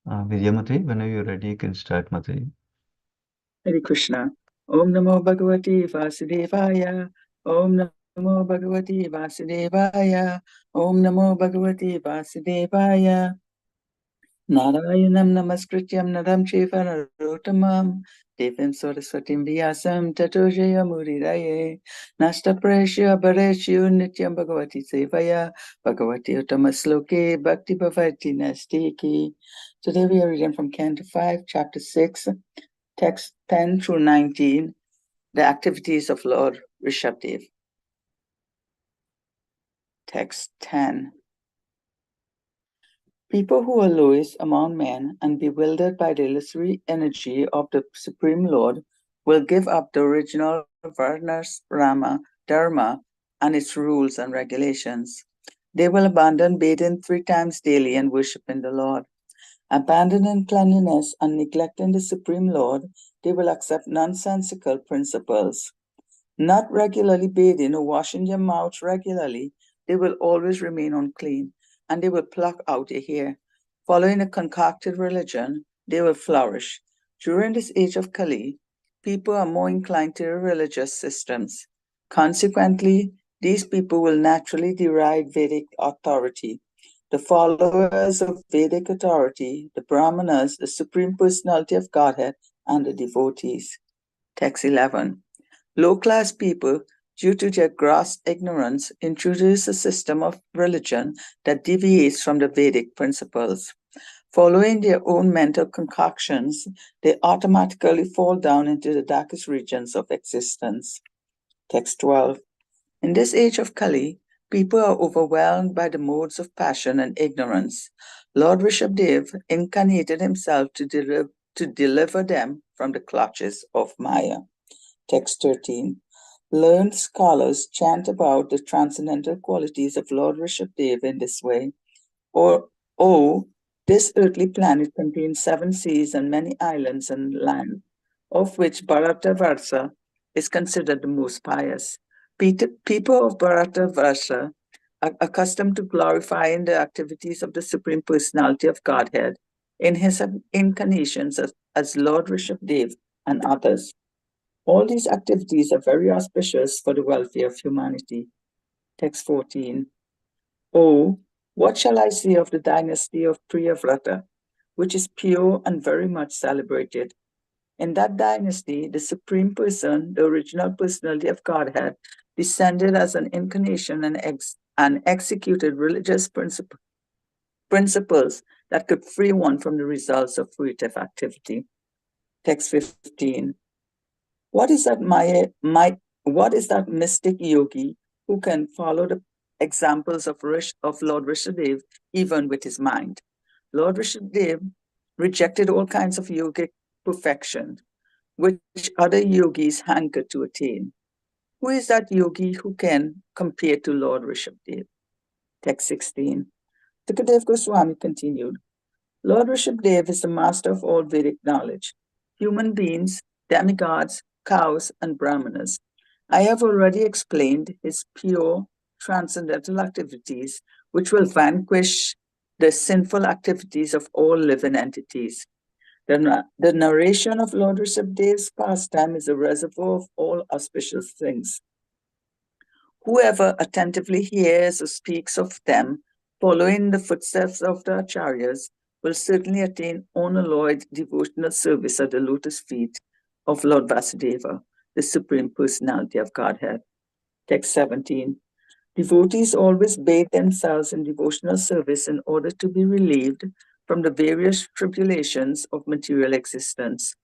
Vidya Mataji, whenever you're ready, you can start, Mataji. Hare Krishna. Om Namo Bhagavate Vasudevaya. Om Namo Bhagavate Vasudevaya. Om Namo Bhagavate Vasudevaya. Narayanam Namaskrityam Naram Cheva Narottamam Devim Saraswatim Vyasam Tato Jayamuriraye Nasta Preshya Bhareshya Nityam Bhagavati Sevaya Bhagavati Uttamasloke Bhakti Bhavati Nastiki. Today we are reading from Canto 5, Chapter 6, Text 10 through 19, the activities of Lord Rishabdev. Text 10. People who are lowest among men and bewildered by the illusory energy of the Supreme Lord will give up the original Varnas, Rama, Dharma, and its rules and regulations. They will abandon bathing 3 times daily and worshiping the Lord. Abandoning cleanliness and neglecting the Supreme Lord, they will accept nonsensical principles. Not regularly bathing or washing their mouths regularly, they will always remain unclean, and they will pluck out a hair. Following a concocted religion, they will flourish. During this age of Kali, people are more inclined to religious systems. Consequently, these people will naturally deride Vedic authority. The followers of Vedic authority, the Brahmanas, the Supreme Personality of Godhead, and the devotees. Text 11. Low-class people, due to their gross ignorance, introduce a system of religion that deviates from the Vedic principles. Following their own mental concoctions, they automatically fall down into the darkest regions of existence. Text 12. In this age of Kali, people are overwhelmed by the modes of passion and ignorance. Lord Rishabdev incarnated himself to deliver them from the clutches of Maya. Text 13. Learned scholars chant about the transcendental qualities of Lord Rishabdev in this way. Oh, this earthly planet contains 7 seas and many islands and land, of which Bharatavarsa is considered the most pious. People of Bharatavarsa are accustomed to glorifying the activities of the Supreme Personality of Godhead in his incarnations as Lord Rishabdev and others. All these activities are very auspicious for the welfare of humanity. Text 14. Oh, what shall I say of the dynasty of Priyavrata, which is pure and very much celebrated? In that dynasty, the Supreme Person, the original personality of Godhead, descended as an incarnation and executed religious principles that could free one from the results of fruitive activity. Text 15. What is that mystic yogi who can follow the examples of Lord Rishabdev even with his mind? Lord Rishabdev rejected all kinds of yogic perfection, which other yogis hanker to attain. Who is that yogi who can compare to Lord Rishabdev? Text 16. Sukadev Goswami continued, Lord Rishabdev is the master of all Vedic knowledge. Human beings, demigods, cows, and brahmanas. I have already explained his pure, transcendental activities, which will vanquish the sinful activities of all living entities. The narration of Lord Rishabdev's pastime is a reservoir of all auspicious things. Whoever attentively hears or speaks of them, following the footsteps of the acharyas, will certainly attain unalloyed devotional service at the lotus feet of Lord Vasudeva, the Supreme Personality of Godhead. Text 17. Devotees always bathe themselves in devotional service in order to be relieved from the various tribulations of material existence.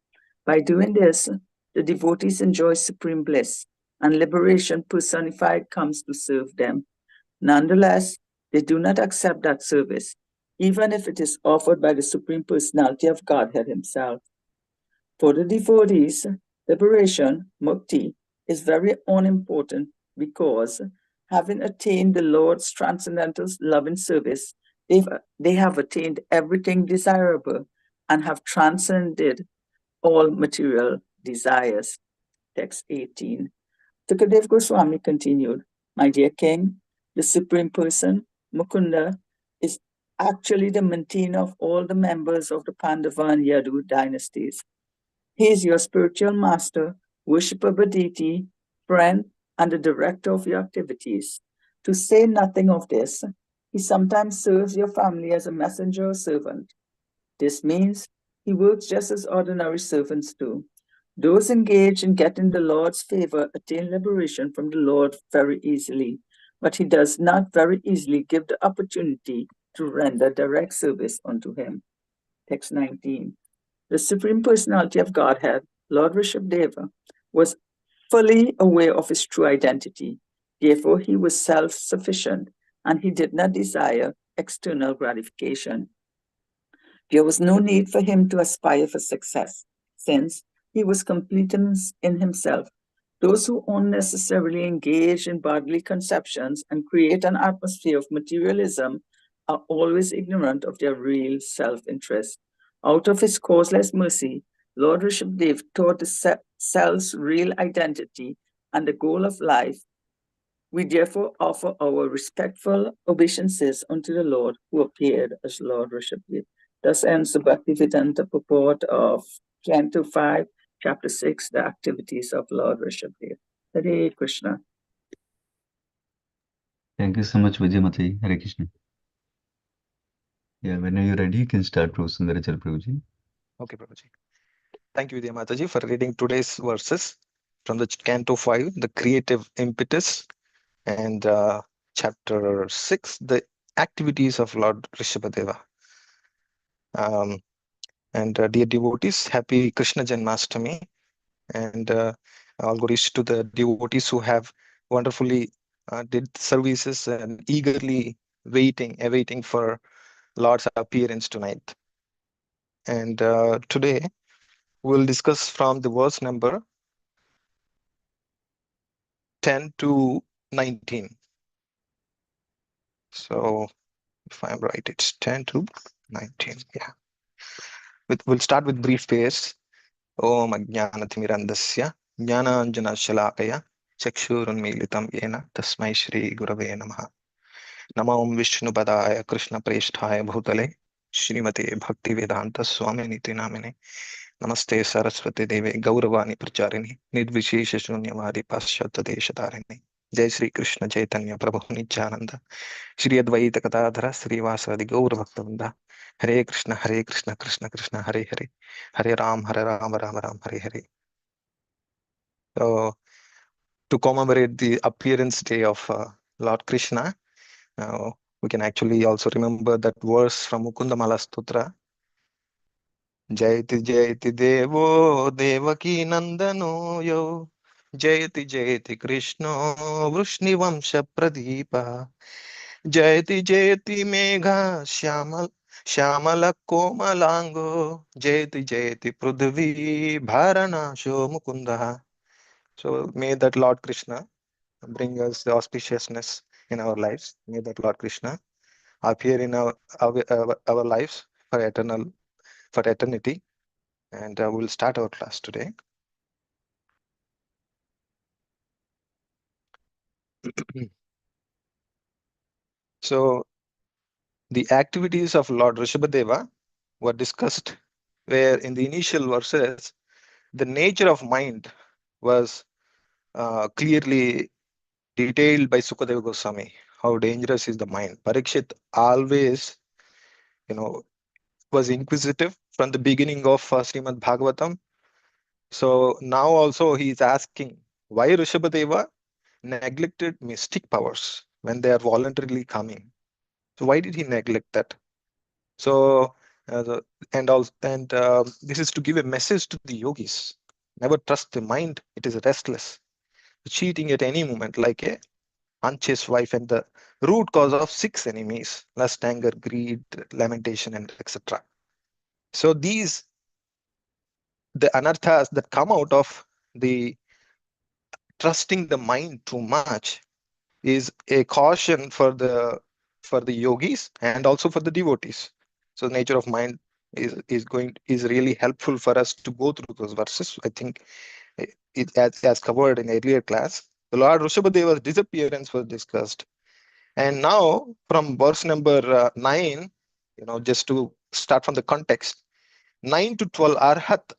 By doing this, the devotees enjoy supreme bliss, and liberation personified comes to serve them. Nonetheless, they do not accept that service, even if it is offered by the Supreme Personality of Godhead himself. For the devotees, liberation, mukti, is very unimportant because, having attained the Lord's transcendental loving service, they have attained everything desirable and have transcended all material desires. Text 18. Sukadev Goswami continued, My dear king, the Supreme Person, Mukunda, is actually the maintainer of all the members of the Pandava and Yadu dynasties. He is your spiritual master, worshipper of a deity, friend, and the director of your activities. To say nothing of this, he sometimes serves your family as a messenger or servant. This means he works just as ordinary servants do. Those engaged in getting the Lord's favor attain liberation from the Lord very easily, but he does not very easily give the opportunity to render direct service unto him. Text 19. The Supreme Personality of Godhead, Lord Rishabdeva, was fully aware of his true identity. Therefore, he was self-sufficient and he did not desire external gratification. There was no need for him to aspire for success, since he was complete in himself. Those who unnecessarily engage in bodily conceptions and create an atmosphere of materialism are always ignorant of their real self-interest. Out of his causeless mercy, Lord Rishabdev taught the self's real identity and the goal of life. We therefore offer our respectful obeisances unto the Lord who appeared as Lord Rishabdev. Thus ends the Bhaktivedanta purport of Canto 5, Chapter 6, the activities of Lord Rishabdev. Hare Krishna. Thank you so much, Vijay Mataji. Hare Krishna. Yeah, when you're ready, you can start, Sundarcala Prabhuji. Okay, Prabhuji. Thank you, Vidya Mataji, for reading today's verses from the Canto 5, the creative impetus, and chapter 6, the activities of Lord Rishabhadeva. Dear devotees, happy Krishna Janmashtami, and all good wish to the devotees who have wonderfully did services and eagerly awaiting for Lord's appearance tonight. And today we'll discuss from the verse number 10 to 19. So if I'm right, it's 10 to 19. Yeah. We'll start with brief pace. Om Ajnanathmirandasya Jnananjana Shalakaya Chakshurunmilitam Yena Tasmai Shri Gurave Namaha. Nama Om Vishnu Padaya Krishna Presthaya Bhutale Srimate Bhakti Vedanta Swami Niti Namine. Namaste Saraswati Deve Gauravani Pracharini Nidvishesha Shunyavadi Paschata Deshatarini. Jai Sri Krishna Chaitanya Prabhu Nityananda Shri Advaita Gadadhara Srivasadi Gaur Bhaktavinda. Hare Krishna Krishna Krishna Hare Hare Hare Ram Ram Ram Hare Hare. So to commemorate the appearance day of Lord Krishna, we can actually also remember that verse from Mukundamala Stotra. Jayati Jayati Devo Devaki Nandano Yo Jayati Jayati Krishna Vrishni Vamsha Pradeepa Jayati Jayati Megha Shyamala Komalango Jayati Jayati Prudhavi Bharanasho Mukunda. So may that Lord Krishna bring us the auspiciousness in our lives. May that Lord Krishna appear in our lives for eternity. And we'll start our class today. So the activities of Lord Rishabhadeva were discussed, where in the initial verses, the nature of mind was clearly detailed by Sukadeva Goswami. How dangerous is the mind? Parikshit always, was inquisitive from the beginning of Srimad Bhagavatam. So now also he is asking why Rishabhadeva neglected mystic powers when they are voluntarily coming. So why did he neglect that? So this is to give a message to the yogis. Never trust the mind; it is restless, cheating at any moment, like a unchaste wife, and the root cause of 6 enemies: lust, anger, greed, lamentation, and etc. So the anarthas that come out of the trusting the mind too much is a caution for the yogis and also for the devotees. So nature of mind is really helpful for us to go through those verses. I think it as covered in earlier class. The Lord Rishabhadeva's disappearance was discussed, and now from verse number 9 just to start from the context, 9 to 12 Arhat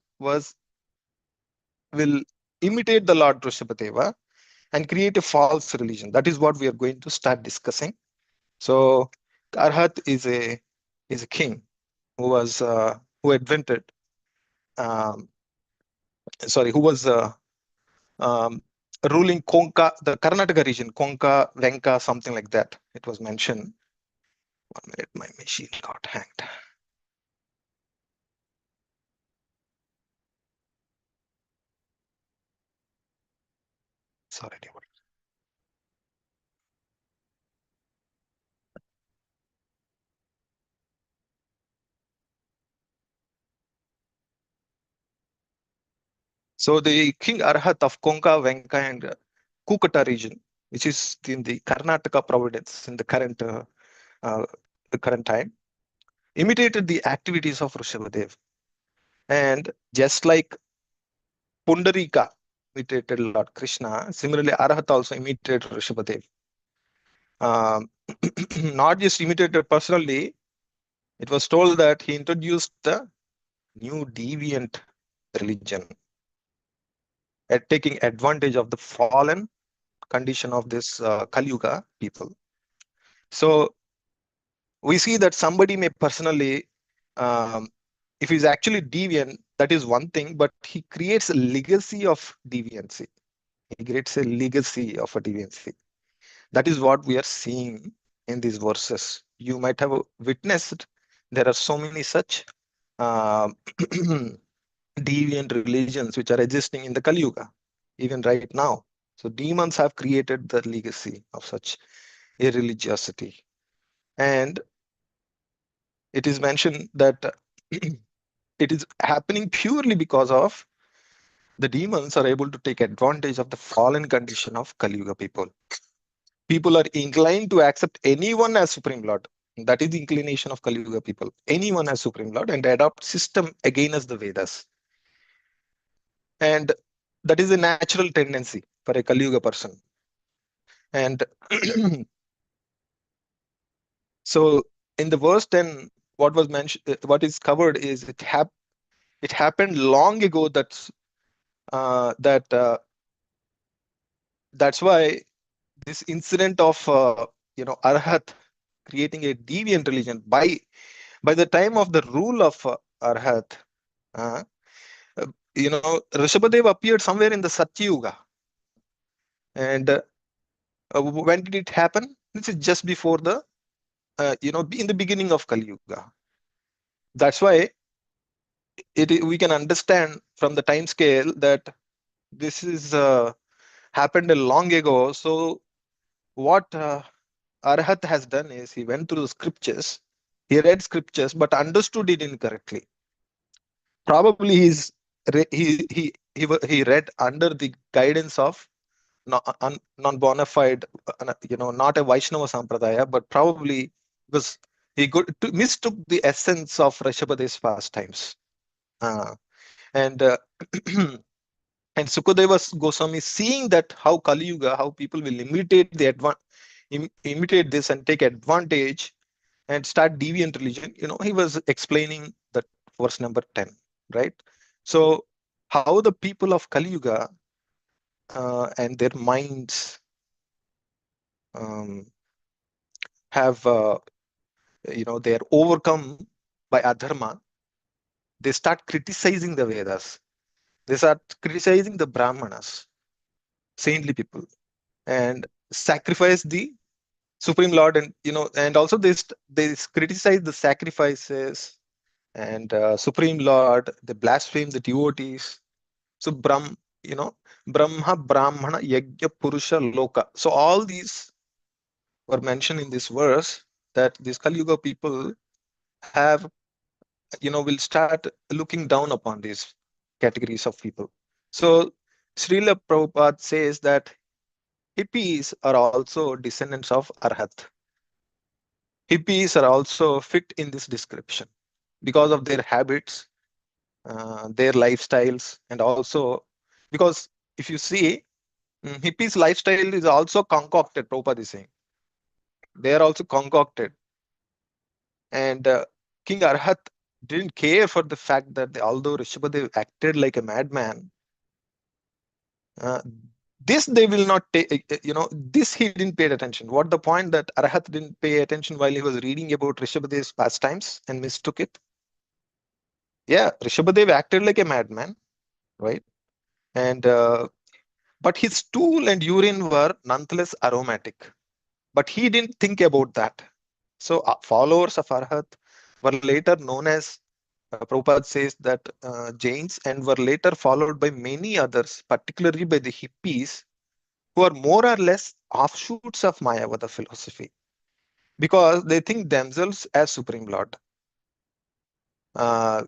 will imitate the Lord Rishabhadeva and create a false religion. That is what we are going to start discussing. So Arhat is a king who invented, um, who was um, ruling Konka, the Karnataka region, Konka, Venka, something like that. It was mentioned. 1 minute, my machine got hanged. Sorry, dear. So the king Arhat of Konka, Venka, and Kukata region, which is in the Karnataka province in the current time, imitated the activities of Rishabhadev. And just like Pundarika imitated Lord Krishna, similarly Arhat also imitated Rishabhadev. Um, not just imitated personally, it was told that he introduced the new deviant religion at taking advantage of the fallen condition of this Kali Yuga people. So we see that somebody may personally, if he's actually deviant, that is one thing, but he creates a legacy of deviancy. He creates a legacy of a deviancy. That is what we are seeing in these verses. You might have witnessed there are so many such uh, deviant religions which are existing in the Kali Yuga, even right now. So demons have created the legacy of such irreligiosity. And it is mentioned that it is happening purely because of the demons are able to take advantage of the fallen condition of Kali Yuga people. People are inclined to accept anyone as Supreme Lord. That is the inclination of Kali Yuga people. Anyone as Supreme Lord and adopt system against the Vedas. And that is a natural tendency for a Kali Yuga person. And so in the verse 10, what was mentioned, what is covered is it happened long ago. That's why this incident of Arhat creating a deviant religion by the time of the rule of Arhat, uh, Rishabhadev appeared somewhere in the Satyuga. And when did it happen? This is just before in the beginning of Kali Yuga. That's why we can understand from the time scale that this is happened a long ago. So what Arhat has done is he went through the scriptures, he read scriptures, but understood it incorrectly. Probably he read under the guidance of non bona fide, not a Vaishnava Sampradaya, but probably because mistook the essence of Rishabhadev's pastimes. And and Sukadeva Goswami, seeing that how Kali Yuga, how people will imitate this and take advantage and start deviant religion, he was explaining that verse number 10, right? So how the people of Kali Yuga and their minds um, have, they are overcome by adharma. They start criticizing the Vedas. They start criticizing the Brahmanas, saintly people, and sacrifice the Supreme Lord, and and also they criticize the sacrifices and Supreme Lord. They blaspheme the devotees. So Brahma, Brahmana, Yajna, Purusha, Loka. So all these were mentioned in this verse, that these Kali Yuga people have, will start looking down upon these categories of people. So Srila Prabhupada says that hippies are also descendants of Arhat. Hippies are also fit in this description because of their habits, their lifestyles, and also because if you see, hippies' lifestyle is also concocted. Prabhupada is saying they are also concocted. And King Arhat didn't care for the fact that although Rishabhadev acted like a madman, uh, this they will not take, this he didn't pay attention. What the point that Arhat didn't pay attention while he was reading about Rishabhadev's pastimes and mistook it? Yeah, Rishabhadev acted like a madman, right? And but his stool and urine were nonetheless aromatic. But he didn't think about that. So followers of Arhat were later known as, Prabhupada says that Jains, and were later followed by many others, particularly by the hippies, who are more or less offshoots of Mayavada philosophy because they think themselves as Supreme Lord. Uh,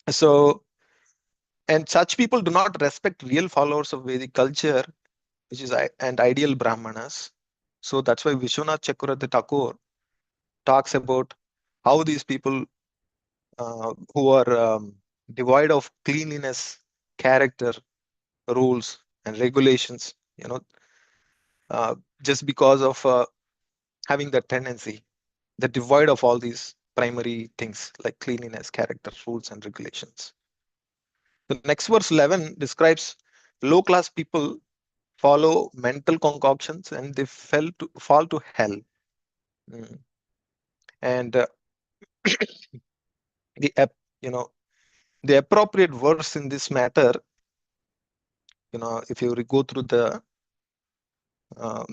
so, and such people do not respect real followers of Vedic culture, which is and ideal Brahmanas. So that's why Vishwanath Chakravarti Thakur talks about how these people who are devoid of cleanliness, character, rules, and regulations, uh, just because of having that tendency, they're devoid of all these primary things like cleanliness, character, rules, and regulations. The next verse 11 describes low class people follow mental concoctions and they fall to hell. Mm. And the you know the appropriate verse in this matter, if you go through the um,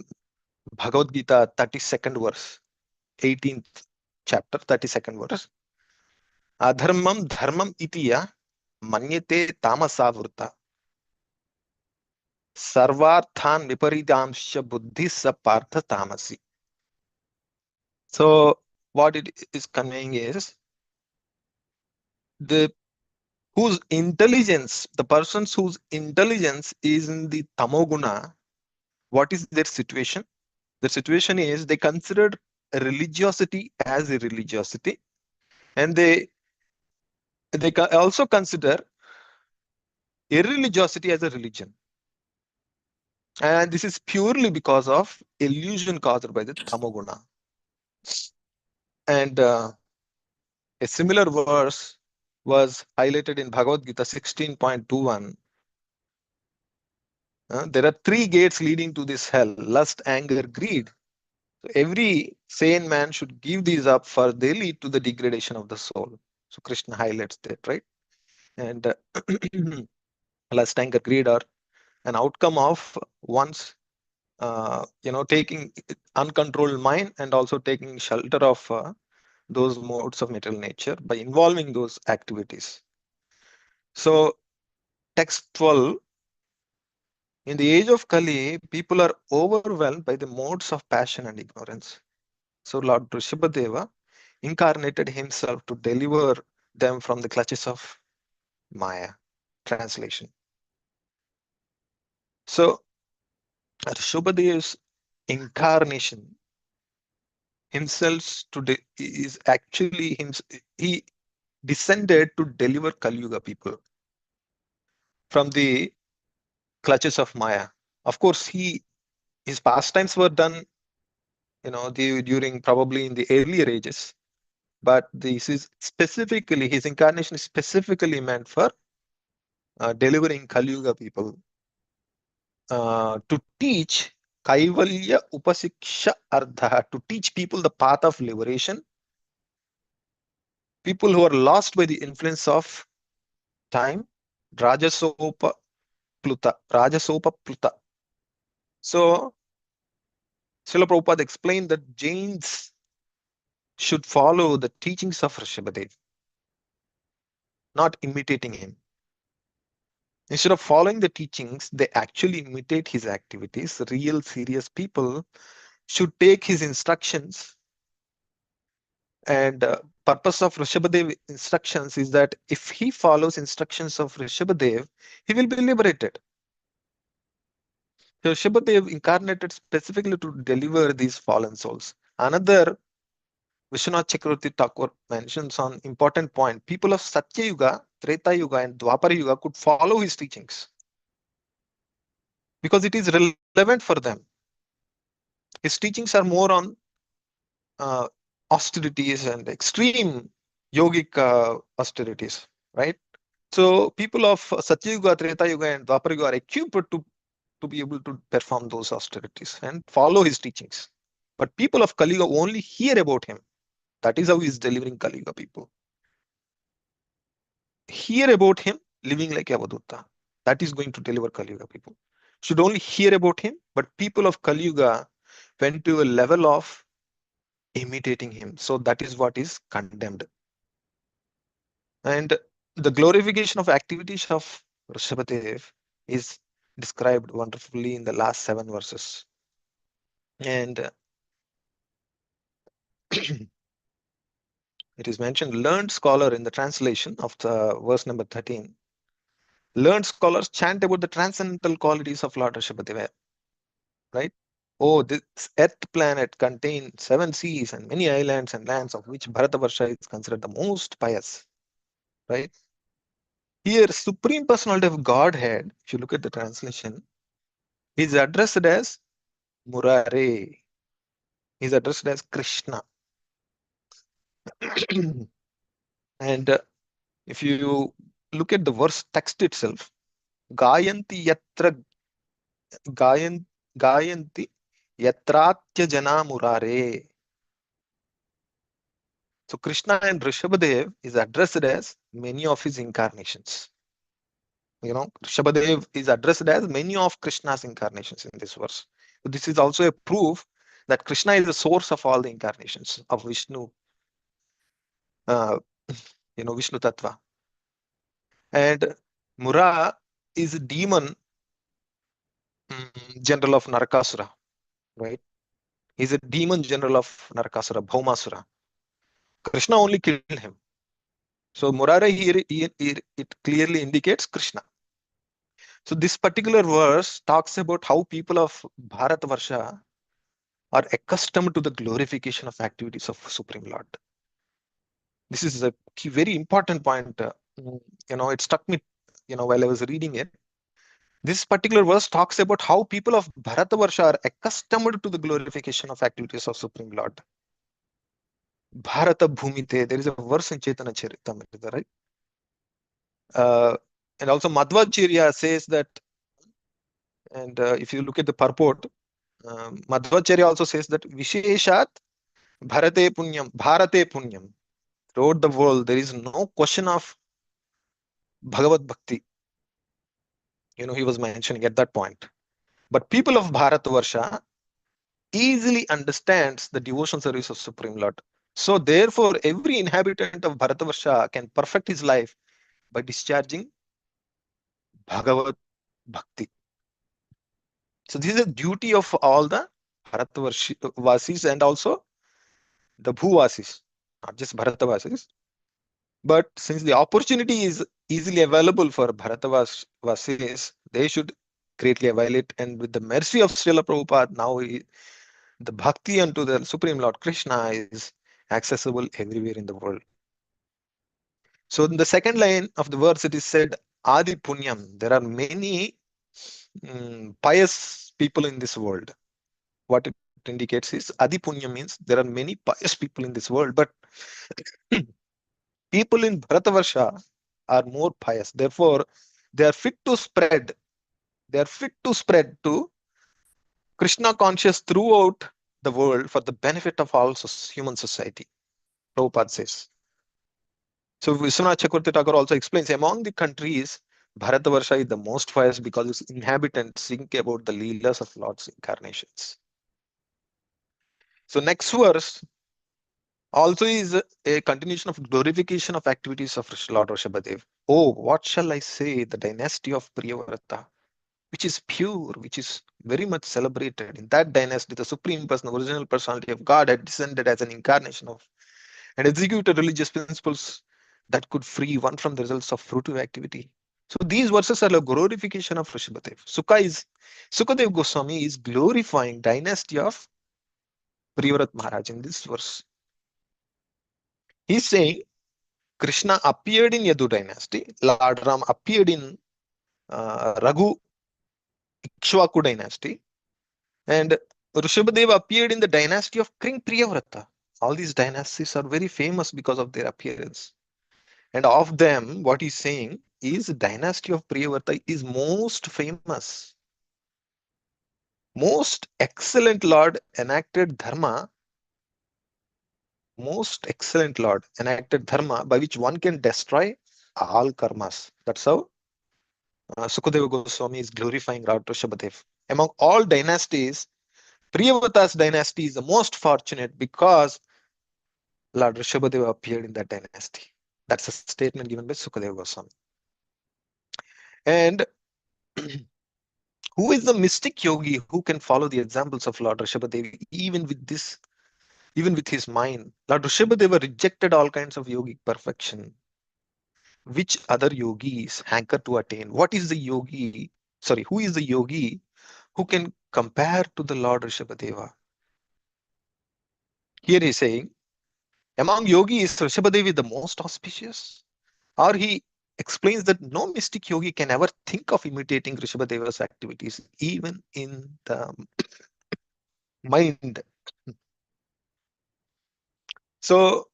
Bhagavad Gita 32nd verse, 18th chapter, 32nd verse, adharmam dharmam itiya manyate tamasavruta sarvarthan viparidamsha buddhi sa partha tamasi. So what it is conveying is the the persons whose intelligence is in the tamoguna, what is their situation? The situation is they considered religiosity as a religiosity, and they also consider irreligiosity as a religion. And this is purely because of illusion caused by the tamoguna. And a similar verse was highlighted in Bhagavad Gita 16.21. There are three gates leading to this hell: lust, anger, greed. So every sane man should give these up, for they lead to the degradation of the soul. So Krishna highlights that, right? And lust, anger, greed are an outcome of one's taking uncontrolled mind and also taking shelter of those modes of material nature by involving those activities. So text 12, in the age of Kali, people are overwhelmed by the modes of passion and ignorance. So Lord Rishabhadeva incarnated himself to deliver them from the clutches of Maya. Translation. So Rishabhadeva's incarnation himself is actually he descended to deliver Kali Yuga people from the clutches of Maya. Of course, his pastimes were done, during probably in the earlier ages, but this is specifically his incarnation is specifically meant for delivering Kali Yuga people to teach Kaivalya Upasiksha Ardha, to teach people the path of liberation, people who are lost by the influence of time, Rajasopa Pluta. So, Srila Prabhupada explained that Jains should follow the teachings of Rishabhadev, not imitating him. Instead of following the teachings, they actually imitate his activities. Real serious people should take his instructions. And purpose of Rishabhadev instructions is that if he follows instructions of Rishabhadev, he will be liberated. So Rishabhadev incarnated specifically to deliver these fallen souls. Another Vishwanath Chakravarti Thakur mentions on important point. People of Satya Yuga, Treta Yuga, and Dwapara Yuga could follow his teachings because it is relevant for them. His teachings are more on austerities and extreme yogic austerities, right? So people of Satyuga, Treta Yuga, and Dwapara Yuga are equipped to be able to perform those austerities and follow his teachings. But people of Kali Yuga only hear about him. That is how he is delivering Kali Yuga people. Hear about him living like Avadutta. That is going to deliver Kali Yuga people. Should only hear about him, but people of Kali Yuga went to a level of imitating him. So that is what is condemned. And the glorification of activities of Rishabhadev is described wonderfully in the last 7 verses. And it is mentioned, learned scholar in the translation of the verse number 13. Learned scholars chant about the transcendental qualities of Lord Rishabhadeva, right? Oh, this earth planet contains 7 seas and many islands and lands, of which Bharatavarsha is considered the most pious, right? Here, Supreme Personality of Godhead, if you look at the translation, is addressed as Murare. Is addressed as Krishna. And if you look at the verse text itself, Gayanti yatra Gayanti yatratya jana murare. So Krishna and Rishabhadev is addressed as many of his incarnations. Rishabhadev is addressed as many of Krishna's incarnations in this verse. So this is also a proof that Krishna is the source of all the incarnations of Vishnu, Vishnu Tattva. And Mura is a demon general of Narakasura, right? He's a demon general of Narakasura, Bhaumasura. Krishna only killed him. So Murare here, it clearly indicates Krishna. So this particular verse talks about how people of Bharatvarsha are accustomed to the glorification of activities of Supreme Lord. This is a key, very important point. It struck me, while I was reading it. This particular verse talks about how people of Bharatavarsha are accustomed to the glorification of activities of Supreme Lord. Bharata Bhumite, there is a verse in Chaitanya Charitamrita, right? And also Madhvacharya says that, and if you look at the purport, Madhvacharya also says that Visheshat Bharate Punyam. Throughout the world, there is no question of Bhagavad Bhakti. He was mentioning at that point. But people of Bharatavarsha easily understands the devotion service of Supreme Lord. So therefore, every inhabitant of Bharatavarsha can perfect his life by discharging Bhagavad Bhakti. So this is a duty of all the Bharatavasis and also the Bhuvasis, not just Bharatavasis. But since the opportunity is easily available for Bharatavasis, they should greatly avail it. And with the mercy of Srila Prabhupada, now the bhakti unto the Supreme Lord Krishna is accessible everywhere in the world. So in the second line of the verse, it is said, Adi Punyam. There are many pious people in this world. What it indicates is Adi Punyam means there are many pious people in this world, but people in Bharatavarsha are more pious. Therefore, they are fit to spread. They are fit to spread to Krishna conscious throughout the world for the benefit of all human society. Prabhupada says. So Vishwanath Chakravarti Thakur also explains, among the countries, Bharatavarsha is the most pious because its inhabitants think about the leelas of Lord's incarnations. So next verse also is a continuation of glorification of activities of Lord Rishabhadev. Oh, what shall I say? The dynasty of Priyavrata, which is pure, which is very much celebrated. In that dynasty, the Supreme Person, the original personality of God, had descended as an incarnation of and executed religious principles that could free one from the results of fruitive activity. So these verses are a glorification of Rishabhadev. Sukadev Goswami is glorifying dynasty of Priyavrat Maharaj in this verse. He's saying Krishna appeared in Yadu dynasty, Lord Ram appeared in Raghu Ikshvaku dynasty, and Rishabhadev appeared in the dynasty of King Priyavrata. All these dynasties are very famous because of their appearance. And of them, what he's saying is dynasty of Priyavrata is most famous. Most excellent Lord enacted dharma, most excellent Lord enacted dharma by which one can destroy all karmas. That's how Sukadeva Goswami is glorifying Lord Rishabhadev. Among all dynasties, Priyavrata's dynasty is the most fortunate because Lord Rishabhadeva appeared in that dynasty. That's a statement given by Sukadeva Goswami. And who is the mystic yogi who can follow the examples of Lord Rishabhadeva even with this, even with his mind? Lord Rishabhadeva rejected all kinds of yogic perfection. Which other yogis hanker to attain? What is the yogi? Sorry, who is the yogi who can compare to the Lord Rishabhadeva? Here he is saying, among yogis, Rishabhadeva is the most auspicious. Or he explains that no mystic yogi can ever think of imitating Rishabhadeva's activities, even in the mind. So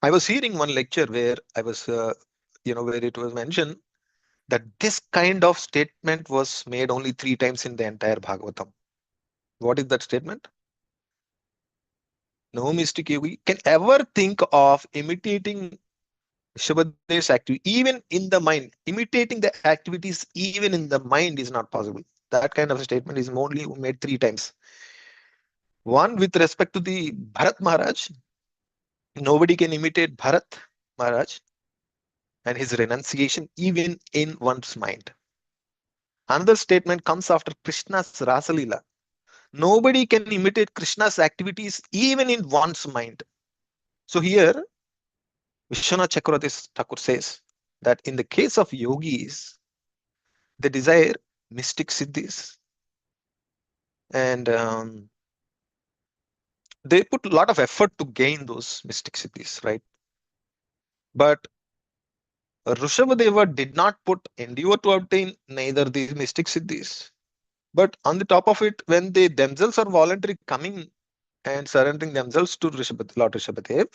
I was hearing one lecture where I was, where it was mentioned that this kind of statement was made only 3 times in the entire Bhagavatam. What is that statement? No mystic yogi can ever think of imitating Rishabhadeva's activity, even in the mind. Imitating the activities, even in the mind, is not possible. That kind of a statement is only made 3 times. One with respect to the Bharat Maharaj. Nobody can imitate Bharat Maharaj and his renunciation even in one's mind. Another statement comes after Krishna's Rasalila. Nobody can imitate Krishna's activities even in one's mind. So here, Vishwanath Chakravarti Thakur says that in the case of yogis, they desire mystic siddhis and they put a lot of effort to gain those mystic siddhis, right? But Rishabhadeva did not put endeavor to obtain neither these mystic siddhis. But on the top of it, when they themselves are voluntarily coming and surrendering themselves to Lord Rishabhadev,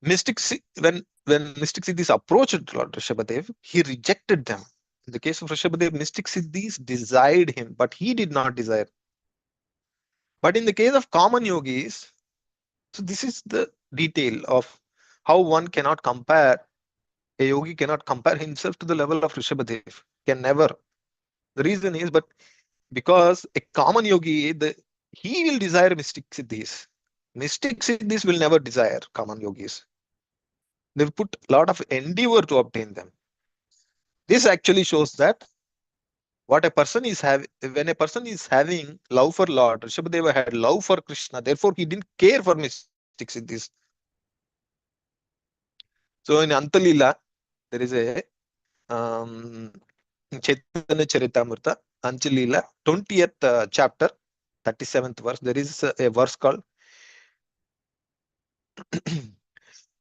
when mystic siddhis approached Lord Rishabhadev, he rejected them. In the case of Rishabhadev, mystic siddhis desired him, but he did not desire. But in the case of common yogis, so this is the detail of how one cannot compare, a yogi cannot compare himself to the level of Rishabhadev. Can never. The reason is, but because a common yogi, he will desire mystic siddhis. Mystic siddhis will never desire common yogis. They put a lot of endeavor to obtain them. This actually shows that what a person is having, when a person is having love for Lord, Rishabhadeva had love for Krishna, therefore he didn't care for mystic siddhis. So in Antalila, there is a Chaitanya Charitamrita, Anjalila, 20th chapter, 37th verse. There is a verse called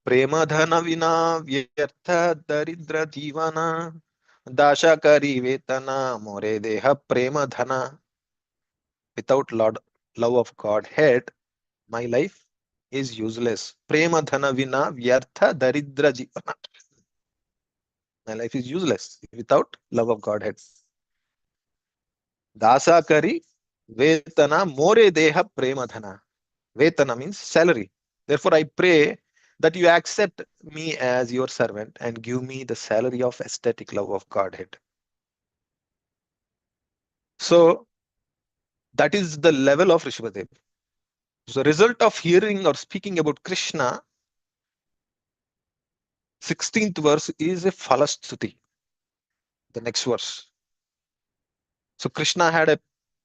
Prema dhana vina vyartha daridra jivana dasha kari vetana more deha prema dhana. Without love of Godhead, my life is useless. Prema dhana vina vyartha daridra jivana. My life is useless without love of Godhead. Dasa kari vetana more deha prema dhana. Vetana means salary. Therefore, I pray that you accept me as your servant and give me the salary of aesthetic love of Godhead. So that is the level of Rishabhadev. So result of hearing or speaking about Krishna, 16th verse is a Falastuti. The next verse. So Krishna had a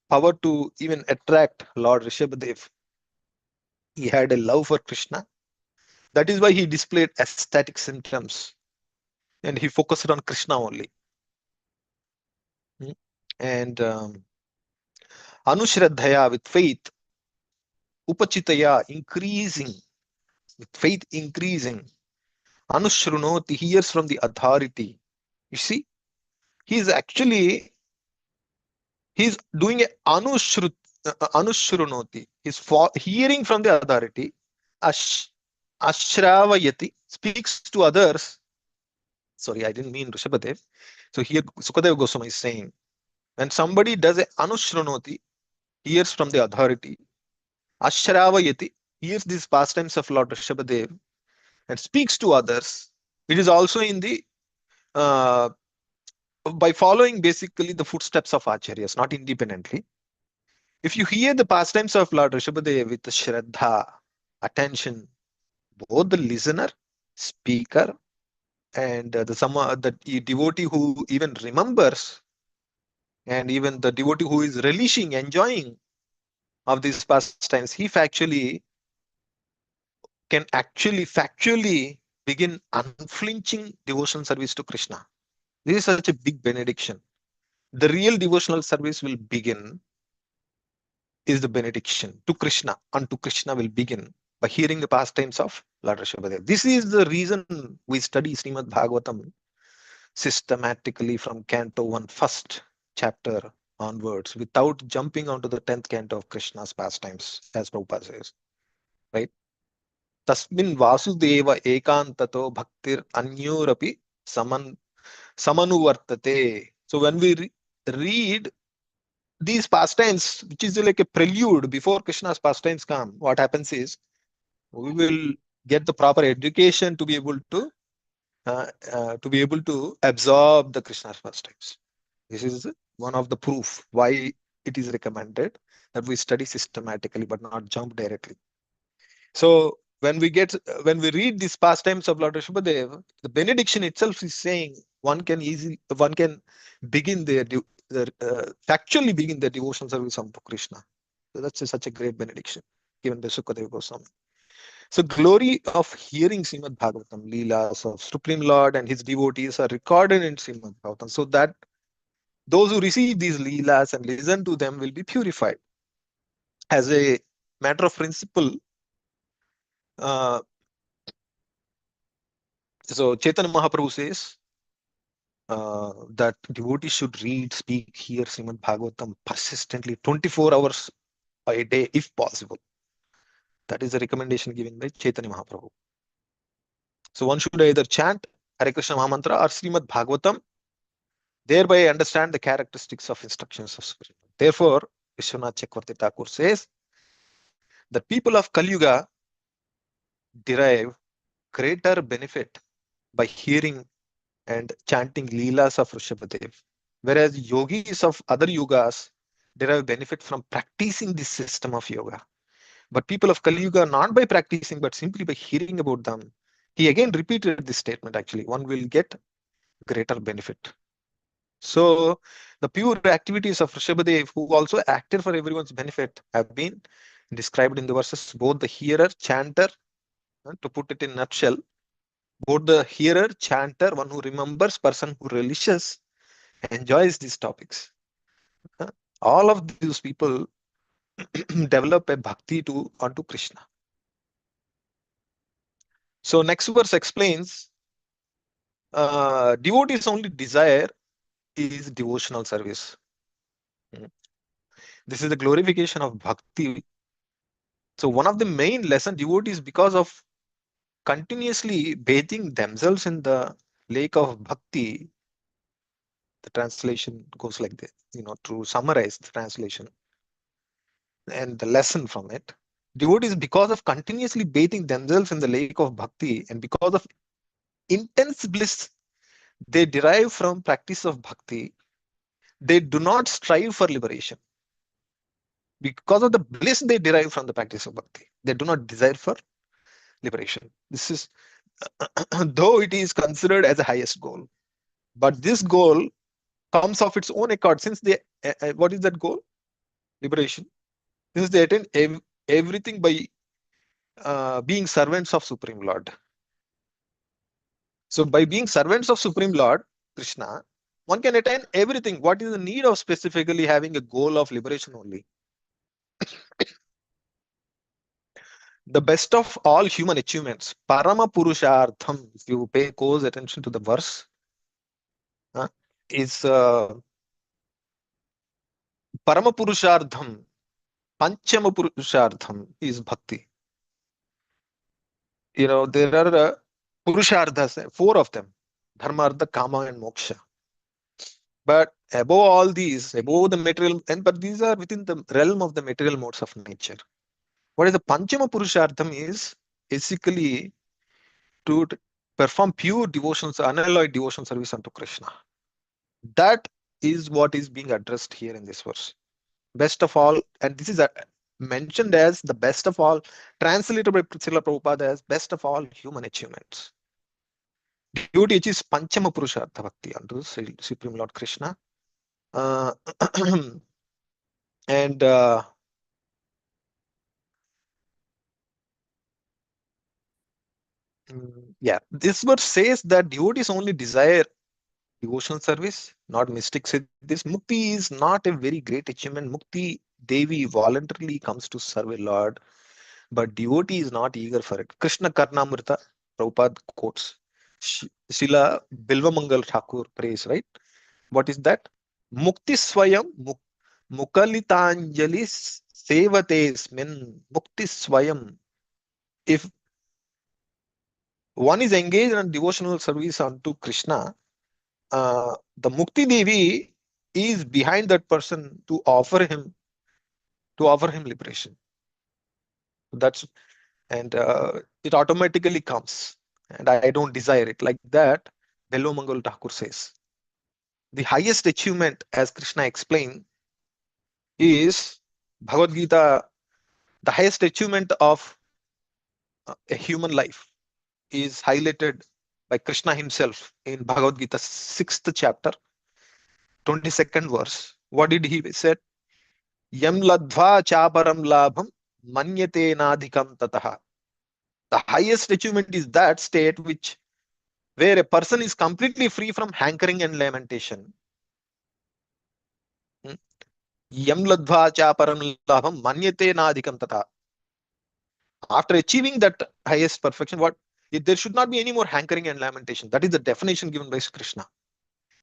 power to even attract Lord Rishabhadev. He had a love for Krishna. That is why he displayed ecstatic symptoms and he focused on Krishna only. And Anushraddhaya, with faith, Upachitaya, increasing, with faith increasing, Anushrunoti, hears from the authority. You see, he's actually, he's doing a Anushrunoti. is hearing from the authority. Ashravayati, speaks to others. Sorry, I didn't mean Rishabhadev. So here Sukadeva Goswami is saying, when somebody does a Anushranoti, hears from the authority, Ashravayati, hears these pastimes of Lord Rishabhadev and speaks to others. It is also in the by following basically the footsteps of acharyas, not independently. If you hear the pastimes of Lord Rishabhadev with shraddha, attention, both the listener, speaker, and the devotee who even remembers, and even the devotee who is relishing, enjoying of these pastimes, he can actually factually begin unflinching devotional service to Krishna. This is such a big benediction. The real devotional service will begin is the benediction to Krishna. Unto Krishna will begin by hearing the pastimes of Lord Rishabhadev. This is the reason we study Srimad Bhagavatam systematically from Canto 1 first chapter onwards without jumping onto the 10th canto of Krishna's pastimes, as Prabhupada says. Right? Tasmin Vasudeva ekantato bhaktir anyorapi samanuvartate. So when we read these pastimes, which is like a prelude before Krishna's pastimes come, what happens is we will get the proper education to be able to absorb the Krishna's pastimes. This is one of the proof why it is recommended that we study systematically but not jump directly. So when we read these pastimes of Lord Rishabhadev, the benediction itself is saying one can begin factually begin their devotional service unto Krishna. So that's such a great benediction given by Sukadeva Goswami. So glory of hearing Srimad Bhagavatam, Leelas of Supreme Lord and his devotees are recorded in Srimad Bhagavatam, so that those who receive these Leelas and listen to them will be purified. As a matter of principle, so Chaitanya Mahaprabhu says that devotees should read, speak, hear Srimad Bhagavatam persistently 24 hours a day if possible. That is the recommendation given by Chaitanya Mahaprabhu. So one should either chant Hare Krishna Mahamantra or Srimad Bhagavatam, thereby understand the characteristics of instructions of Supreme. Therefore, Vishwanath Chakravarti Thakur says that people of Kali Yuga derive greater benefit by hearing and chanting Leelas of Rishabhadev, whereas yogis of other yugas derive benefit from practicing this system of yoga. But people of Kali Yuga, not by practicing, but simply by hearing about them. He again repeated this statement actually, one will get greater benefit. So the pure activities of Rishabhadev, who also acted for everyone's benefit, have been described in the verses, both the hearer, chanter, to put it in a nutshell, both the hearer, chanter, one who remembers, person who relishes, enjoys these topics. All of these people develop a bhakti onto Krishna. So next verse explains, devotees' only desire is devotional service. This is the glorification of bhakti. So one of the main lesson devotees, because of continuously bathing themselves in the lake of bhakti, the translation goes like this, to summarize the translation and the lesson from it. Devotees, because of continuously bathing themselves in the lake of bhakti and because of intense bliss they derive from practice of bhakti, they do not strive for liberation. Because of the bliss they derive from the practice of bhakti, they do not desire for liberation. This is, though it is considered as the highest goal, but this goal comes of its own accord. Since they, what is that goal? Liberation. Since they attain everything by being servants of Supreme Lord. So by being servants of Supreme Lord, Krishna, one can attain everything. What is the need of specifically having a goal of liberation only? The best of all human achievements, Parama Purushartham, if you pay close attention to the verse, is Parama Purushartham, Panchama Purushartham is bhakti. There are Purusharthas, four of them: Dharma, Artha, Kama, and Moksha. But above all these, above the material, but these are within the realm of the material modes of nature. What is the Panchama Purushartham is basically to perform pure devotions, unalloyed devotion service unto Krishna. That is what is being addressed here in this verse. Best of all, and this is mentioned as the best of all, translated by Srila Prabhupada as best of all human achievements. Devotee achieves Panchama Purushartha Bhakti unto Supreme Lord Krishna. Uh, and yeah, this verse says that devotees only desire devotional service, not mystics. This mukti is not a very great achievement. Mukti Devi voluntarily comes to serve a Lord, but devotee is not eager for it. Krishna Karnamrita, Prabhupada quotes. Srila Bilvamangal Thakur prays, right? What is that? Mukti Swayam Mukalitanjali Sevatesmin Mukti Swayam. If one is engaged in devotional service unto Krishna, the Mukti Devi is behind that person to offer him liberation. That's and it automatically comes, and I don't desire it like that. Bello Mangal Thakur says the highest achievement, as Krishna explained, is Bhagavad Gita. The highest achievement of a human life is highlighted by Krishna himself in Bhagavad Gita 6th chapter 22nd verse. What did he say? Yam ladva chaparam labham manyate nadhikam tataha. The highest achievement is that state where a person is completely free from hankering and lamentation. Yam ladva chaparam labham manyate nadhikam tataha. After achieving that highest perfection, there should not be any more hankering and lamentation. That is the definition given by Krishna.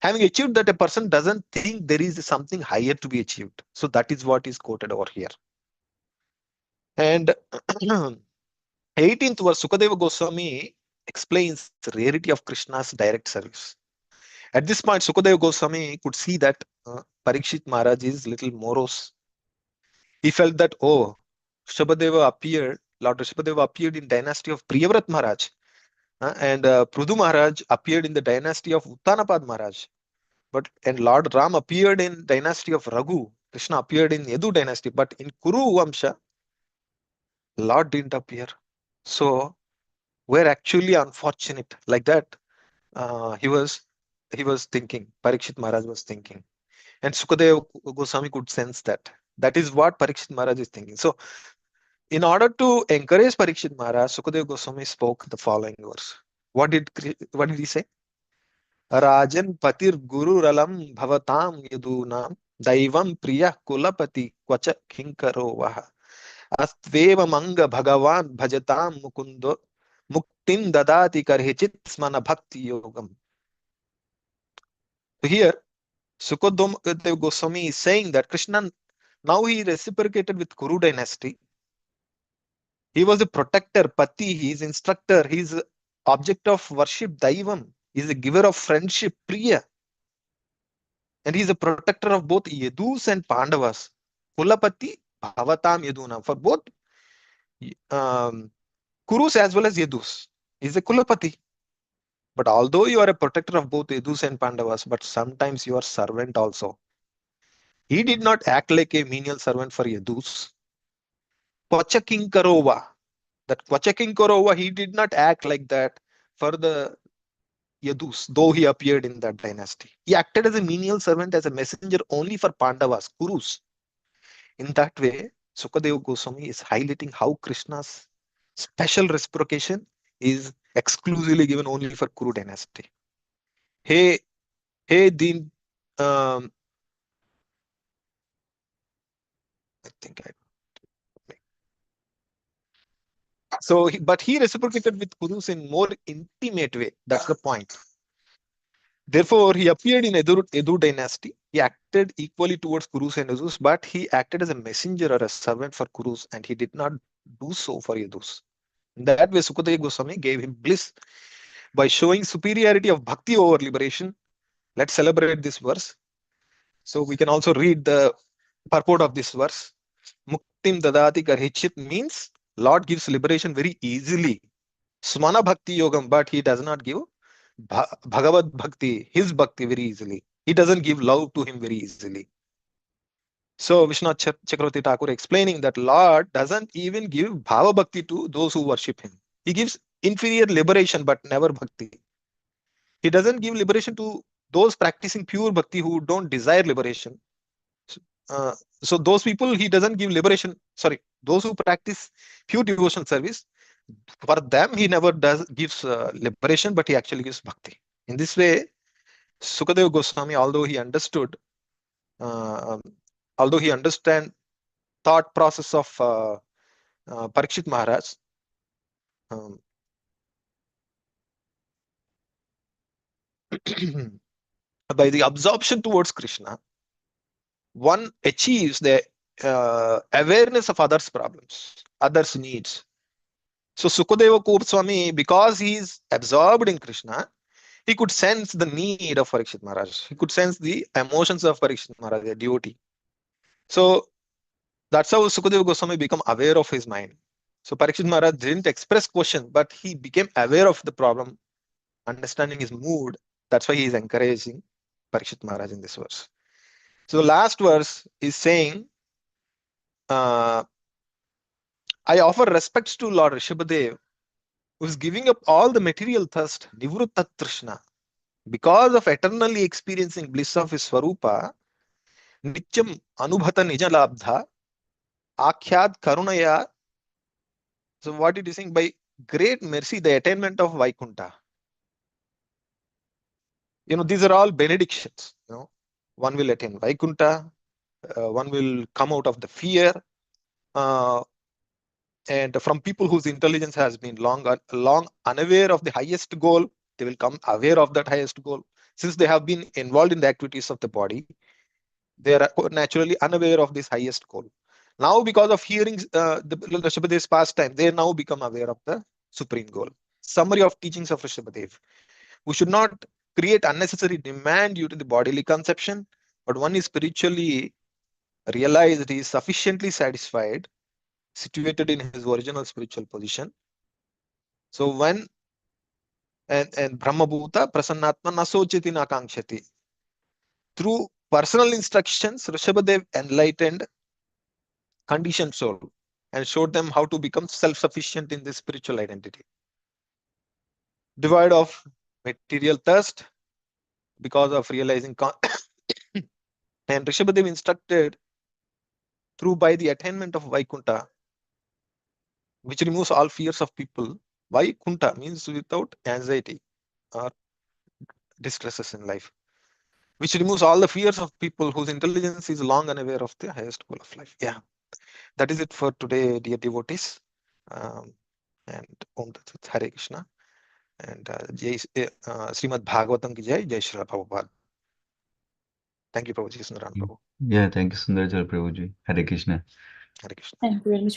Having achieved that, a person doesn't think there is something higher to be achieved. So that is what is quoted over here. And 18th verse, Sukadeva Goswami explains the rarity of Krishna's direct service. At this point, Sukadeva Goswami could see that Parikshit Maharaj is little morose. He felt that, Lord Rishabhadeva appeared in dynasty of Priyavrat Maharaj, and Prudu Maharaj appeared in the dynasty of Uttanapad Maharaj. And Lord Ram appeared in dynasty of Raghu. Krishna appeared in Yadu dynasty, but in Kuru Vamsha, Lord didn't appear. So we're actually unfortunate. Like that, he was thinking. Parikshit Maharaj was thinking, and Sukadeva Goswami could sense that. That is what Parikshit Maharaj is thinking. So, in order to encourage Parikshit Maharaj, Sukadeva Goswami spoke the following verse. What did he say? Rajan patir guru ralam bhavatam yadunam daivam priya kulapati kvacha kinkaro vaha astveva manga bhagavan bhajatam mukundo muktim dadati karhichit smana bhakti yogam. So here, Sukadeva Goswami is saying that Krishna, now he reciprocated with Kuru dynasty. He was a protector, Pati, he is instructor, he is object of worship, Daivam. He is a giver of friendship, Priya. And he is a protector of both Yadus and Pandavas. Kulapati, Bhavatam Yaduna. For both Kurus as well as Yadus. He is a Kulapati. But although you are a protector of both Yadus and Pandavas, but sometimes you are servant also. He did not act like a menial servant for Yadus. Kvachakinkarova. That Kvachakinkarova, he did not act like that for the Yadus, though he appeared in that dynasty. He acted as a menial servant, as a messenger only for Pandavas, Kurus. In that way, Sukadeva Goswami is highlighting how Krishna's special reciprocation is exclusively given only for Kuru dynasty. Hey, Din, I think but he reciprocated with Kurus in more intimate way. That's the point. Therefore, he appeared in Edu dynasty. He acted equally towards Kurus and Yadus, but he acted as a messenger or a servant for Kurus, and he did not do so for Yadus. In that way, Sukadeva Goswami gave him bliss by showing superiority of bhakti over liberation. Let's celebrate this verse. So we can also read the purport of this verse. Muktim dadati karhichit means Lord gives liberation very easily. Smana bhakti yogam, but he does not give Bhagavad bhakti, his bhakti very easily. He doesn't give love to him very easily. So Vishwanath Chakravarti Thakur explaining that Lord doesn't even give bhava bhakti to those who worship him. He gives inferior liberation, but never bhakti. He doesn't give liberation to those practicing pure bhakti who don't desire liberation. Uh, so those people he doesn't give liberation. Sorry, those who practice pure devotional service, for them he never gives liberation, but he actually gives bhakti. In this way, Sukadeva Goswami, although he understand thought process of Parikshit Maharaj, um, by the absorption towards Krishna, one achieves the awareness of others' problems, others' needs. So Sukadeva Goswami, because he is absorbed in Krishna, he could sense the need of Parikshit Maharaj. He could sense the emotions of Parikshit Maharaj, the devotee. So that's how Sukadeva Goswami became aware of his mind. So Parikshit Maharaj didn't express question, but he became aware of the problem, understanding his mood. That's why he is encouraging Parikshit Maharaj in this verse. So the last verse is saying, I offer respects to Lord Rishabhadev, who is giving up all the material thirst, Nivruta Trishna, because of eternally experiencing bliss of his Swarupa, Nityam Anubhata Nija Labdha, Akhyad Karunaya. So what it is saying, by great mercy, the attainment of Vaikunta. These are all benedictions. One will attain Vaikunta, one will come out of the fear, and from people whose intelligence has been long unaware of the highest goal, they will come aware of that highest goal. Since they have been involved in the activities of the body, they are naturally unaware of this highest goal. Now, because of hearing the Rishabhadev's pastime, they now become aware of the supreme goal. Summary of teachings of Rishabhadev. We should not create unnecessary demand due to the bodily conception, but one is spiritually realized, he is sufficiently satisfied, situated in his original spiritual position. So when and Brahmabhuta Prasannatma Nasochiti Nakangshati. Through personal instructions, Rishabhadev enlightened conditioned soul and showed them how to become self-sufficient in this spiritual identity. Devoid of material thirst because of realizing and Rishabhadev instructed through by the attainment of Vaikunta, which removes all fears of people. Vaikunta means without anxiety or distresses in life, which removes all the fears of people whose intelligence is long unaware of the highest goal of life. Yeah, that is it for today, dear devotees. And Om Tat Sat, Hare Krishna. And Srimad Bhagavatam ki jai, Jai Shri Prabhupada. Thank you, Prabhuji, Sundaram Prabhu. Yeah, thank you, Sundarcala Prabhuji. Hare Krishna. Hare Krishna. Thank you very much.